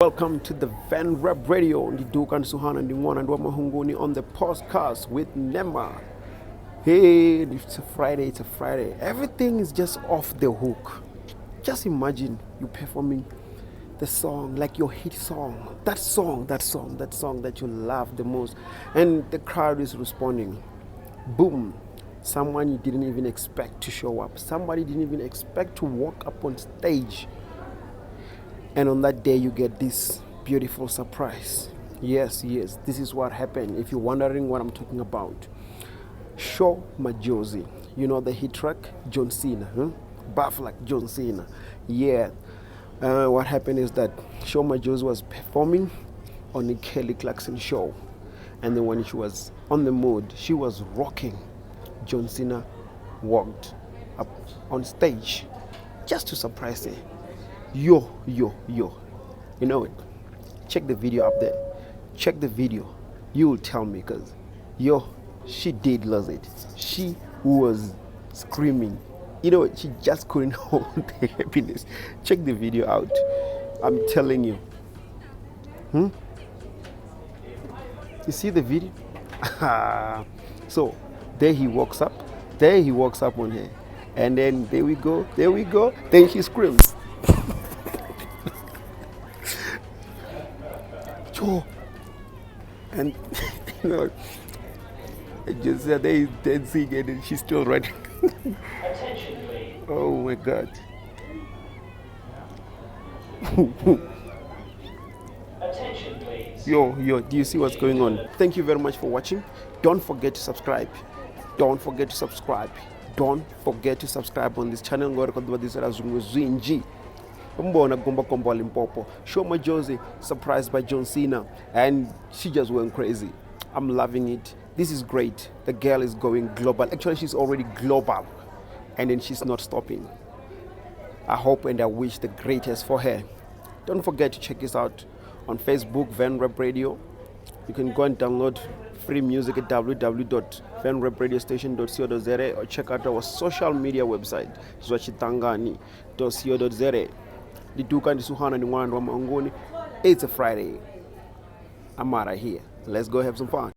Welcome to the Van Rap Radio. Ndidukan Suhana Ndimwana and Wamahunguni on the podcast with Nema. Hey, it's a Friday. Everything is just off the hook. Just imagine you performing the song, like your hit song. That song that you love the most. And the crowd is responding. Boom. Someone you didn't even expect to show up. Somebody didn't even expect to walk up on stage. And on that day, you get this beautiful surprise. Yes, this is what happened. If you're wondering what I'm talking about, Sho Madjozi, you know the hit track, John Cena, buff like John Cena. Yeah, what happened is that Sho Madjozi was performing on the Clarkson show, and then when she was on the mood, she was rocking. John Cena walked up on stage just to surprise her. Yo. You know it. Check the video up there. Check the video. You will tell me, because she did lose it. She was screaming. You know, she just couldn't hold the happiness. Check the video out. I'm telling you. You see the video? So there he walks up on her. And then there we go. Then she screams. And you know, I just said they is dancing and she's still running. Attention, please. Oh my God. Attention, please. Yo, do you see what's going on? Thank you very much for watching. Don't forget to subscribe. Don't forget to subscribe on this channel. Sho Madjozi surprised by John Cena, and she just went crazy. I'm loving it. This is great. The girl is going global. Actually, she's already global, and then she's not stopping. I hope and I wish the greatest for her. Don't forget to check us out on Facebook, Van Rap Radio. You can go and download free music at www.vanrapradiostation.co.za or check out our social media website, zwachitangani.co.za. It's a Friday. I'm out of here. Let's go have some fun.